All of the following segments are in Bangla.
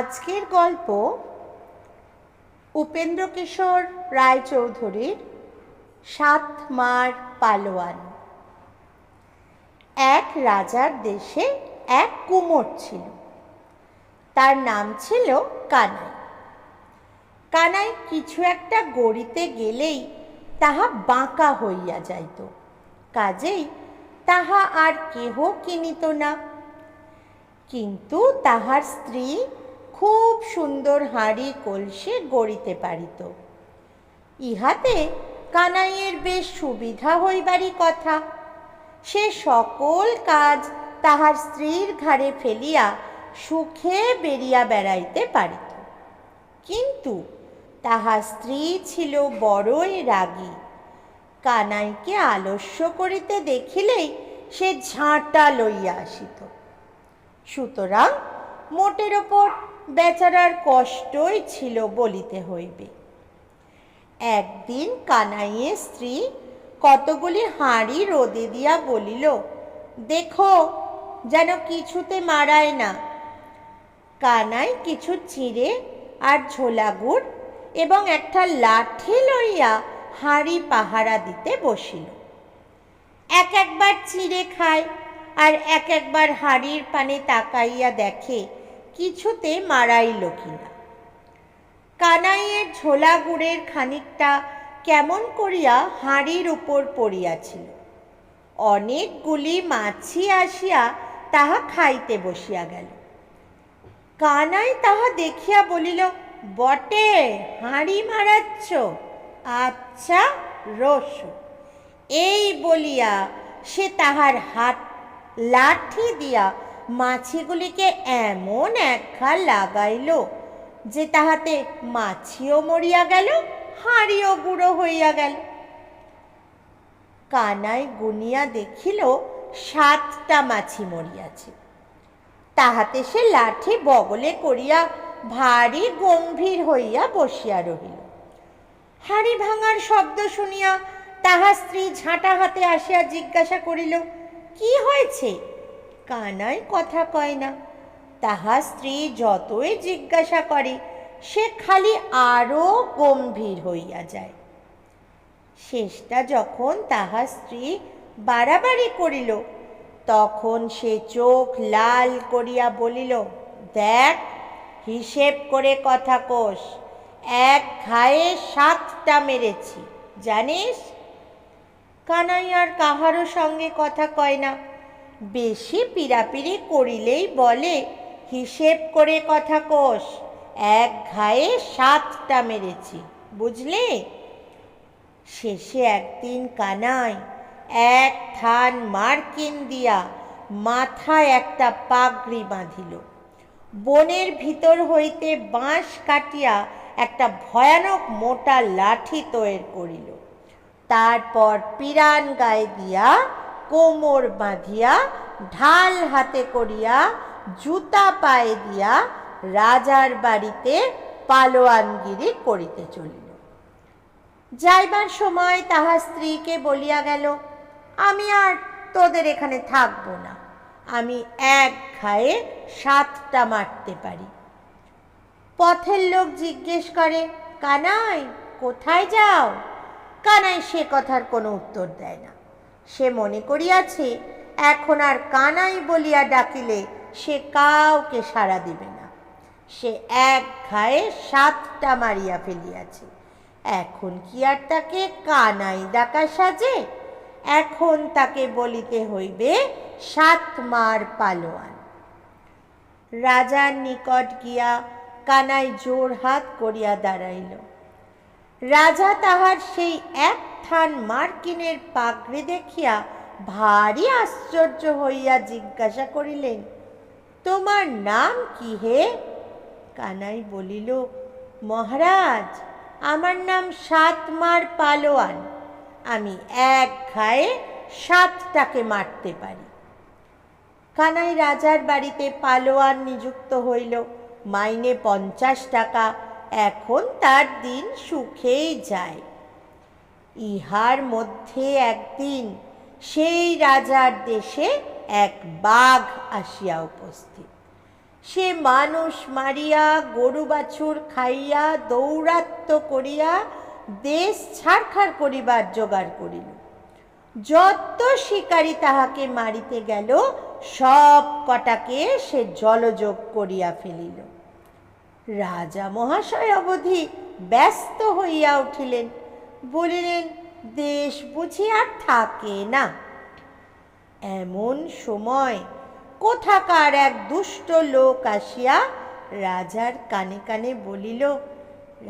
আজকের গল্প উপেন্দ্রকিশোর রায়চৌধুরীর ৭ মার পালোয়ান। এক রাজার দেশে এক কুমোর ছিল। তার নাম ছিল কানাই। কানাই কিছু একটা গড়িতে গেলেই তাহা বাঁকা হইয়া যাইত, কাজেই তাহা আর কেহ কিনিত না। কিন্তু তাহার স্ত্রী খুব সুন্দর হাঁড়ি কলসি গড়িতে পারিত। ইহাতে কানাইয়ের বেশ সুবিধা হইবারই কথা। সে সকল কাজ তাহার স্ত্রীর ঘাড়ে ফেলিয়া সুখে বেরিয়া বেড়াইতে পারিত। কিন্তু তাহার স্ত্রী ছিল বড়ই রাগী। কানাইকে আলস্য করিতে দেখিলেই সে ঝাঁটা লইয়া আসিত। সুতরাং মোটের ওপর বেচারার কষ্টই ছিল বলিতে হইবে। একদিন কানাইয়ের স্ত্রী কতগুলি হাঁড়ি রোদে দিয়া বলিল, দেখো যেন কিছুতে মারায় না। কানাই কিছু চিঁড়ে আর ঝোলা গুড় এবং একটা লাঠি লইয়া হাঁড়ি পাহারা দিতে বসিল। এক একবার চিঁড়ে খায় আর এক একবার হাঁড়ির পানে তাকাইয়া দেখে কিছুতে মারাইল কিনা। কানাইয়ের ঝোলা গুড়ের খানিকটা কেমন করিয়া হাঁড়ির উপর পড়িয়াছিল। অনেকগুলি মাছি আসিয়া তাহা খাইতে বসিয়া গেল। কানাই তাহা দেখিয়া বলিল, বটে হাঁড়ি মারাচ্ছ, আচ্ছা রসো। এই বলিয়া সে তাহার হাত লাঠি দিয়া মাছিগুলিকে এমন একঘা লাগাইল যে তাহাতে মাছিও মরিয়া গেল, হাঁড়িও গুঁড়ো হইয়া গেল। কানাই গুনিয়া দেখিল ৭টা মাছি মরিয়াছে। তাহাতে সে লাঠি বগলে করিয়া ভারী গম্ভীর হইয়া বসিয়া রহিল। হাঁড়ি ভাঙার শব্দ শুনিয়া তাহার স্ত্রী ঝাঁটা হাতে আসিয়া জিজ্ঞাসা করিল, কি হয়েছে? কানাই কথা কয় না। তাহার স্ত্রী যতই জিজ্ঞাসা করে সে খালি আরো গম্ভীর হইয়া যায়। শেষটা যখন তাহার স্ত্রী বাড়াবাড়ি করিল তখন সে চোখ লাল করিয়া বলিল, দেখ হিসেব করে কথা কোস, এক ঘায়ে ৭টা মেরেছি জানিস। কানাই আর কাহারও সঙ্গে কথা কয় না। বেশি পীড়াপিড়ি করিলেই বলে, হিসেব করে কথা কোস, এক ঘায়ে ৭টা মেরেছি, বুঝলে? শেষে একদিন কানাই এক থান মার্কিন দিয়া মাথায় একটা পাগড়ি বাঁধিল। বনের ভিতর হইতে বাঁশ কাটিয়া একটা ভয়ানক মোটা লাঠি তৈরি করিল। তারপর পিরান গায়ে দিয়া কোমর বাঁধিয়া ঢাল হাতে করিয়া জুতা পায়ে দিয়া রাজার বাড়িতে পালোয়ানগিরি করিতে চলিল। যাইবার সময় তাহার স্ত্রীকে বলিয়া গেল, আমি আর তোদের এখানে থাকব না, আমি এক ঘায়ে ৭টা মারতে পারি। পথের লোক জিজ্ঞেস করে, কানাই কোথায় যাও? কানাই সে কথার কোনো উত্তর দেয় না। সে মনে করিয়াছে এখন আর কানাই বলিয়া ডাকিলে সে কাউকে সাড়া দিবে না। সে এক ঘায়ে ৭টা মারিয়া ফেলিয়াছে। এখন কি আর তাকে কানাই ডাকা সাজে? এখন তাকে বলিতে হইবে ৭ মার পালোয়ান। রাজার নিকট গিয়া কানাই জোর হাত করিয়া দাঁড়াইল। রাজা তাহার সেই এক থান মার্কিনের পাগড়ি দেখিয়া ভারী আশ্চর্য হইয়া জিজ্ঞাসা করিলেন, তোমার নাম কি হে? কানাই বলিল, মহারাজ আমার নাম ৭ মার পালোয়ান, আমি এক ঘায়ে ৭টাকে মারতে পারি। কানাই রাজার বাড়িতে পালোয়ান নিযুক্ত হইল, মাইনে ৫০ টাকা। এখন তার দিন সুখেই যায়। ইহার মধ্যে একদিন সেই রাজার দেশে এক বাঘ আসিয়া উপস্থিত। সে মানুষ মারিয়া গরু বাছুর খাইয়া দৌরাত্ম করিয়া দেশ ছাড়খাড় করিবার জোগাড় করিল। যত শিকারী তাহাকে মারিতে গেল সব কটাকে সে জলযোগ করিয়া ফেলিল। রাজা মহাশয় অবধি ব্যস্ত হইয়া উঠিলেন, বলিলেন, দেশ বুঝি আর থাকে না। এমন সময় কোথাকার এক দুষ্ট লোক আসিয়া রাজার কানে কানে বলিল,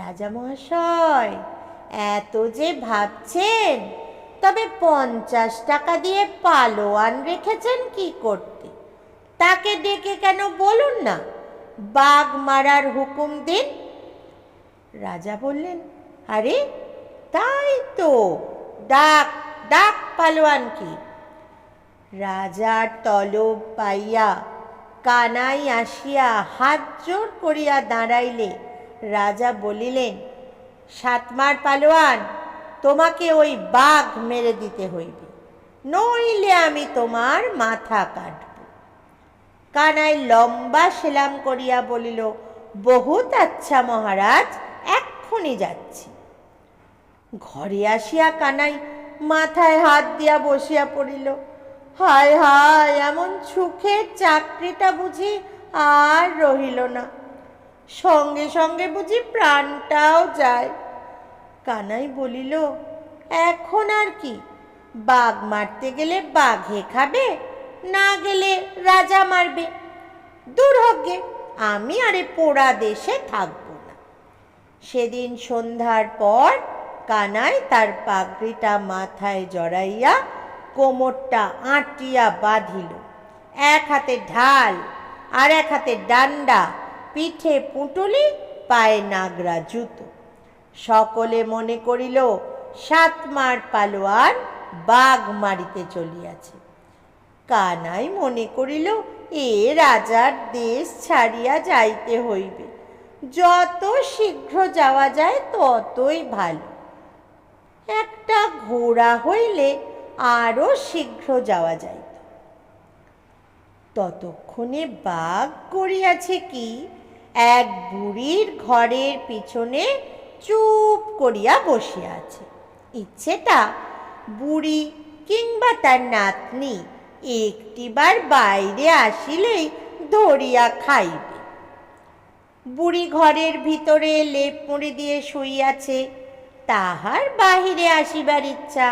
রাজা মহাশয়, এত যে ভাবছেন, তবে 50 টাকা দিয়ে পালোয়ান রেখেছেন কি করতে? তাকে ডেকে কেন বলুন না, বাঘ মারার হুকুম দিন। রাজা বললেন, আরে তাই তো, ডাক ডাক পালোয়ান কি। রাজার তলব পাইয়া কানাই আসিয়া হাত জোর করিয়া দাঁড়াইলে রাজা বলিলেন, 7 মার পালোয়ান, তোমাকে ওই বাঘ মেরে দিতে হইবে, নইলে আমি তোমার মাথা কাটব। কানাই লম্বা সেলাম করিয়া বলিল, বহুত আচ্ছা মহারাজ, এক্ষুনি যাচ্ছি। ঘরে আসিয়া কানাই মাথায় হাত দিয়া বসিয়া পড়িল। হায় হায়, এমন সুখের চাকরিটা বুঝি আর রহিল না, সঙ্গে সঙ্গে বুঝি প্রাণটাও যায়। কানাই বলিল, এখন আর কি, বাঘ মারতে গেলে বাঘে খাবে, না গেলে রাজা মারবে। দূর হোকগে, আমি আরে পোড়া দেশে থাকব না। সেদিন সন্ধ্যার পর কানাই তার পাগড়িটা মাথায় জড়াইয়া কোমরটা আঁটিয়া বাঁধিল, এক হাতে ঢাল আর এক হাতে ডান্ডা, পিঠে পুঁটুলি, পায়ে নাগরা জুতো। সকলে মনে করিল 7 মার পালোয়ান বাঘ মারিতে চলিয়াছে। কানাই মনে করিল, এ রাজার দেশ ছাড়িয়া যাইতে হইবে, যত শীঘ্র যাওয়া যায় ততই ভালো। একটা ঘোড়া হইলে আরো শীঘ্র যাওয়া যাইত। ততক্ষণে বাঘ করিয়াছে কি, এক বুড়ির ঘরের পিছনে চুপ করিয়া বসিয়া আছে। ইচ্ছেটা বুড়ি কিংবা তার নাতনি একটিবার বাইরে আসিলেই ধরিয়া খাইবে। বুড়ি ঘরের ভিতরে লেপ মুড়ি দিয়ে শুইয়াছে, তাহার বাহিরে আসিবার ইচ্ছা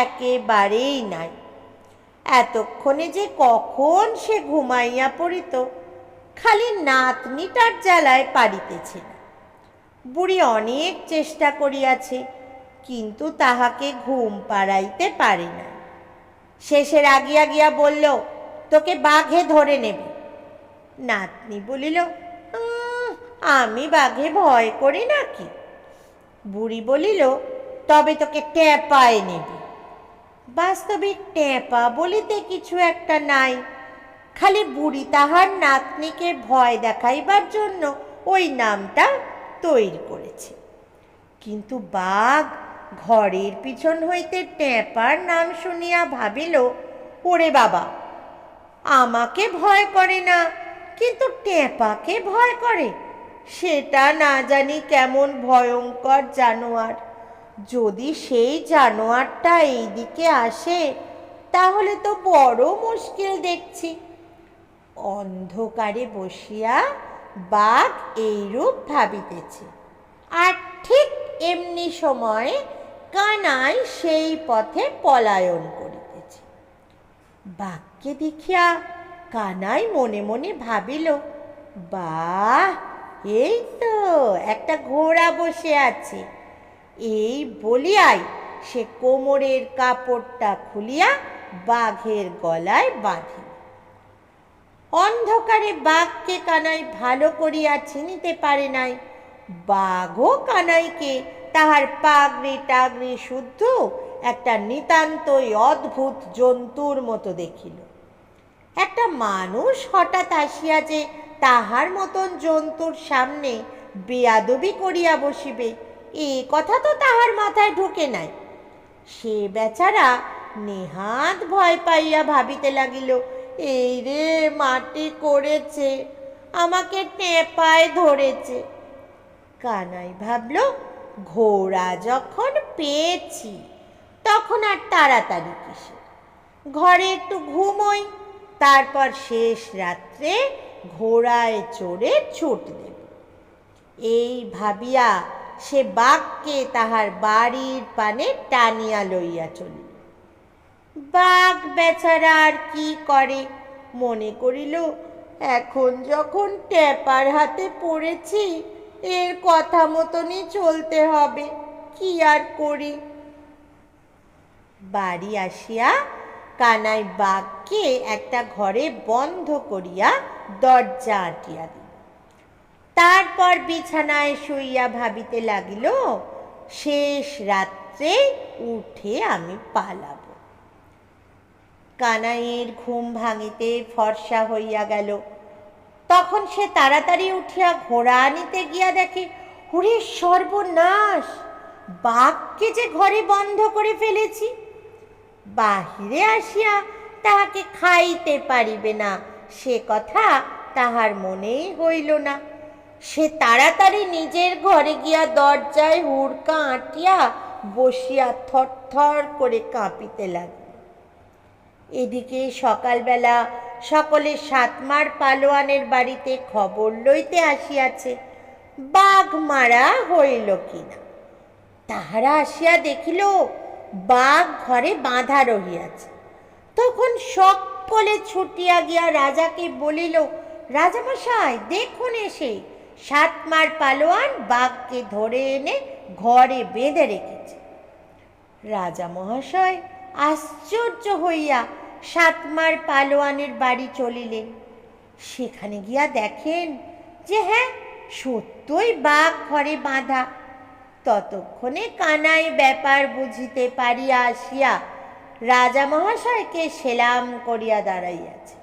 একেবারেই নাই। এতক্ষণে যে কখন সে ঘুমাইয়া পড়িত, খালি নাতনিটার জ্বালায় পারিতেছে না। বুড়ি অনেক চেষ্টা করিয়াছে, কিন্তু তাহাকে ঘুম পাড়াইতে পারে না। শেষে রাগিয়া গিয়া বলল, তোকে বাঘে ধরে নেবে। নাতনি বলিল, আমি বাঘে ভয় করি নাকি? বুড়ি বলিল, তবে তোকে টেপায় নেবে। বাস্তবিক টেপা বলিতে কিছু একটা নাই, খালি বুড়ি তাহার নাতনিকে ভয় দেখাইবার জন্য ওই নামটা তৈরি করেছে। কিন্তু বাঘ ঘরের পিছন হইতে টেপার নাম শুনিয়া ভাবিল, ওরে বাবা, আমাকে ভয় করে না, কিন্তু টেপাকে ভয় করে, সেটা না জানি কেমন ভয়ঙ্কর জানোয়ার। যদি সেই জানোয়ারটা এই দিকে আসে, তাহলে তো বড় মুশকিল দেখছি। অন্ধকারে বসিয়া বাঘ এইরূপ ভাবিতেছে, আর ঠিক এমনি সময় কানাই সেই পথে পলায়ন করিতেছে। বাঘকে দেখিয়া কানাই মনে মনে ভাবিল, বাহ, এই তো একটা ঘোড়া বসে আছে। এই বলিয়াই সে কোমরের কাপড়টা খুলিয়া বাঘের গলায় বাঁধিল। অন্ধকারে বাঘকে কানাই ভালো করিয়া চিনিতে পারে নাই। বাঘও কানাইকে তাহার পাগড়ি টাগড়ি শুদ্ধ একটা নিতান্তই অদ্ভুত জন্তুর মতো দেখিল। একটা মানুষ হঠাৎ আসিয়া যে তাহার মতন জন্তুর সামনে বেয়াদবি করিয়া বসিবে, এ কথা তো তাহার মাথায় ঢুকে নাই। সে বেচারা নেহাত ভয় পাইয়া ভাবিতে লাগিল, এই রে মাটি করেছে, আমাকে টেপায় ধরেছে। কানাই ভাবল, ঘোড়া যখন পেয়েছি তখন আর তাড়াতাড়ি কিসে, ঘরে একটু ঘুমোই, তারপর শেষ রাত্রে ঘোড়ায় চড়ে ছুট দেব। এই ভাবিয়া সে বাঘকে তাহার বাড়ির পানে টানিয়া লইয়া চলিল। বাঘ বেচারা আর কি করে, মনে করিল এখন যখন টেপার হাতে পড়েছি এর কথা মতনই চলতে হবে, কি আর করি। বাড়ি আসিয়া কানাই বাঘকে একটা ঘরে বন্ধ করিয়া দরজা আঁটিয়া দিল। তারপর বিছানায় শুইয়া ভাবিতে লাগিল, শেষ রাত্রে উঠে আমি পালাব। কানাইয়ের ঘুম ভাঙিতে ফর্সা হইয়া গেল। তখন সে তাড়াতাড়ি উঠিয়া ঘোড়া আনিতে গিয়া দেখে, ওরে সর্বনাশ, বাঘকে যে ঘরে বন্ধ করে ফেলেছি। বাহিরে আসিয়া তাহাকে খাইতে পারিবে না সে কথা তাহার মনেই হইল না। সে তাড়াতাড়ি নিজের ঘরে গিয়া দরজায় হুড়কা আঁটিয়া বসিয়া থরথর করে কাঁপিতে লাগল। এদিকে সকালবেলা সকলে সাতমার পালোয়ানের বাড়িতে খবর লইতে আসিয়াছে বাঘ মারা হইল কিনা। তাহারা আসিয়া দেখিল বাঘ ঘরে বাঁধা রহিয়াছে। তখন সকলে ছুটিয়া গিয়া রাজাকে বলিল, রাজামশাই দেখুন, এসে সাতমার পালোয়ান বাঘকে ধরে এনে ঘরে বেঁধে রেখেছে। রাজা মহাশয় আশ্চর্য হইয়া সাতমার পালোয়ানের বাড়ি চলিলেন। সেখানে গিয়া দেখেন যে হ্যাঁ, সত্যই বাঘ ঘরে বাঁধা। ততক্ষণে কানাই ব্যাপার বুঝিতে পারিয়া আসিয়া রাজা মহাশয়কে সেলাম করিয়া দাঁড়াইয়াছে।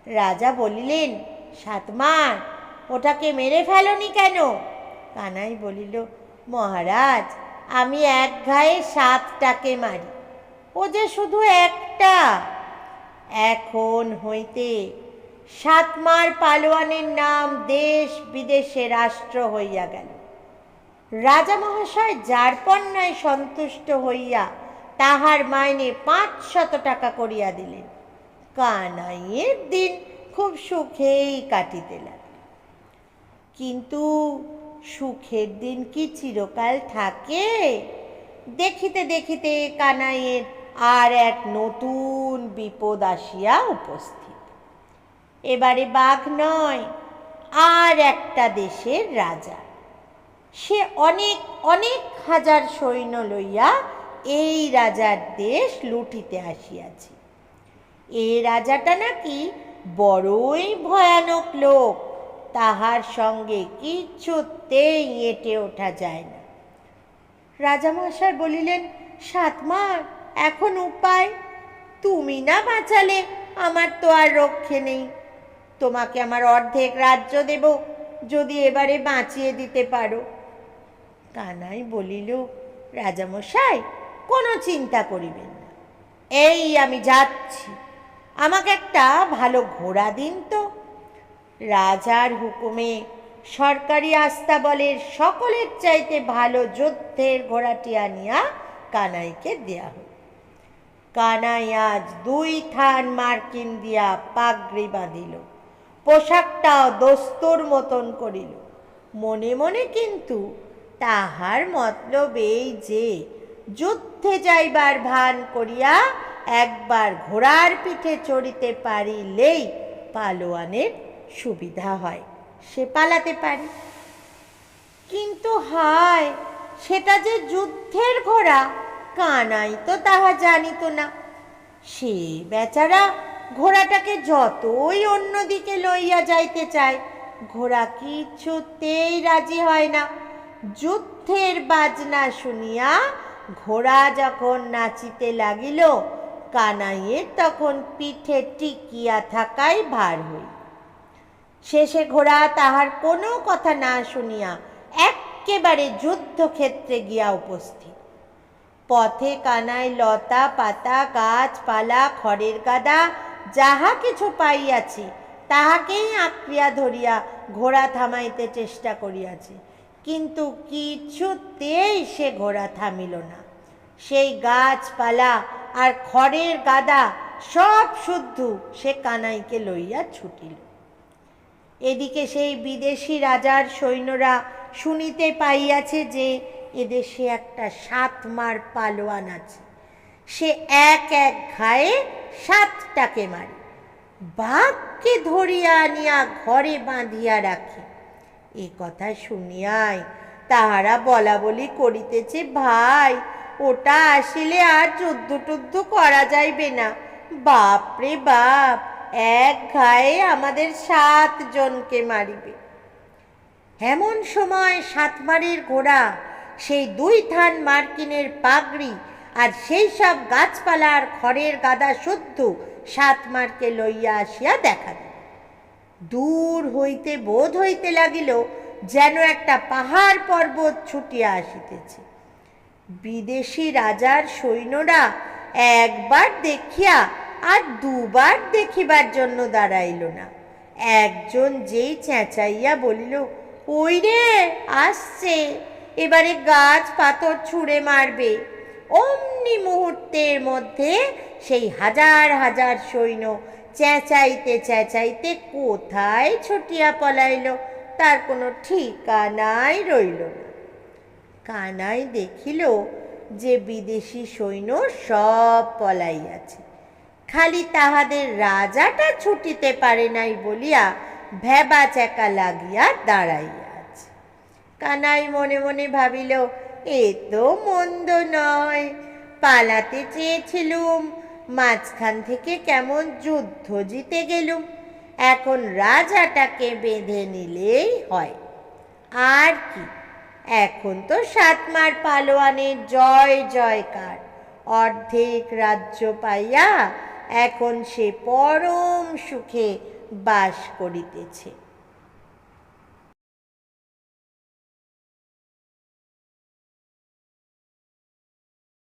রাজা বলিলেন, সাতমার, ওটাকে মেরে ফেলনি কেন? কানাই বলিল, মহারাজ, আমি এক ঘায়ে 7টাকে মারি, ও যে শুধু একটা। এখন হইতে সাতমার পালোয়ানের নাম দেশ বিদেশে রাষ্ট্র হইয়া গেল। রাজা মহাশয় যারপন্যায় সন্তুষ্ট হইয়া তাহার মাইনে 500 টাকা করিয়া দিলেন। কানাইয়ের দিন খুব সুখেই কাটিতে লাগল। কিন্তু সুখের দিন কি চিরকাল থাকে? দেখিতে দেখিতে কানাইয়ের আর এক নতুন বিপদ আসিয়া উপস্থিত। এবারে বাঘ নয়, আর একটা দেশের রাজা। সে অনেক অনেক হাজার সৈন্য লইয়া এই রাজার দেশ লুটিতে আসিয়াছে। এই রাজাটা নাকি বড়ই ভয়ানক লোক, তাহার সঙ্গে কিছুতেই এঁটে ওঠা যায় না। রাজামশাই বলিলেন, সাতমার, এখন উপায়? তুমি না বাঁচালে আমার তো আর রক্ষে নেই। তোমাকে আমার অর্ধেক রাজ্য দেব, যদি এবারে বাঁচিয়ে দিতে পারো। কানাই বলিল, রাজামশাই, কোনো চিন্তা করিবেন না, এই আমি যাচ্ছি, আমাকে একটা ভালো ঘোড়া দিন তো। রাজার হুকুমে সরকারি আস্তাবলের সকলের চাইতে ভালো যুদ্ধের ঘোড়াটি আনিয়া কানাইকে দেয়া হল। কানাই আজ 2 থান মার্কিন দিয়া পাগড়ি বাঁধিল, পোশাকটাও দস্তুর মতন করিল। মনে মনে কিন্তু তাহার মতলব এই যে যুদ্ধে যাইবার ভান করিয়া একবার ঘোড়ার পিঠে চড়িতে পারিলেই পালোয়ানের সুবিধা হয়, সে পালাতে পারে। কিন্তু হায়, সেটা যে যুদ্ধের ঘোড়া, কানাই তো তাহা জানিত না। সে বেচারা ঘোড়াটাকে যতই অন্যদিকে লইয়া যাইতে চায়, ঘোড়া কিছুতেই রাজি হয় না। যুদ্ধের বাজনা শুনিয়া ঘোড়া যখন নাচিতে লাগিল, কানাইয়ের তখন পিঠে টিকিয়া থাকাই ভার হইল। শেষে ঘোড়া তাহার কোনো কথা না শুনিয়া এক্কেবারে যুদ্ধক্ষেত্রে গিয়া উপস্থিত। পথে কানাই লতা পাতা, গাছপালা, খড়ের গাদা যাহা কিছু পাইয়াছে তাহাকেই আঁকড়িয়া ধরিয়া ঘোড়া থামাইতে চেষ্টা করিয়াছে, কিন্তু কিছুতেই সে ঘোড়া থামিল না। সেই গাছপালা আর খড়ের গাদা সব শুদ্ধ সে কানাইকে লইয়া ছুটিল। এদিকে সেই বিদেশি রাজার সৈন্যরা শুনিতে পাইয়াছে যে এদেশে একটা 7 মার পালোয়ান আছে। সে এক এক ঘায়ে 7টাকে মারে, বাঘকে ধরিয়া আনিয়া ঘরে বাঁধিয়া রাখে। এ কথা শুনিয়াই তাহারা বলা বলি করিতেছে, ভাই ওটা আসিলে আর যুদ্ধ টুদ্ধ করা যাইবে না। বাপরে বাপ, এক ঘায়ে আমাদের 7 জনকে মারিবে। এমন সময় 7 মারের ঘোড়া সেই 2 থান মার্কিনের পাগড়ি আর সেই সব গাছপালার খড়ের গাদা শুদ্ধ 7 মারকে লইয়া আসিয়া দেখা দিল। দূর হইতে বোধ হইতে লাগিল যেন একটা পাহাড় পর্বত ছুটিয়া আসিতেছে। বিদেশি রাজার সৈন্যরা একবার দেখিয়া আর 2বার দেখিবার জন্য দাঁড়াইল না। একজন যেই চেঁচাইয়া বলিল, ওই রে আসছে, এবারে গাছ পাথর ছুঁড়ে মারবে, অমনি মুহূর্তের মধ্যে সেই হাজার হাজার সৈন্য চেঁচাইতে চেঁচাইতে কোথায় ছুটিয়া পলাইল তার কোনো ঠিকানাই রইল না। কানাই দেখিল যে বিদেশি সৈন্য সব পলাইয়াছে, খালি তাহাদের রাজাটা ছুটিতে পারে নাই বলিয়া ভেবা চেকা লাগিয়া দাঁড়াইয়া আছে। কানাই মনে মনে ভাবিল, এ তো মন্দ নয়, পালাতে চেয়েছিলুম, মাঝখান থেকে কেমন যুদ্ধ জিতে গেলুম, এখন রাজাটাকে বেঁধে নিলেই হয়। আর কি, এখন তো 7 মার পালোয়ানের জয় জয়কার, অর্ধেক রাজ্য পাইয়া এখন সে পরম সুখে বাস করিতেছে।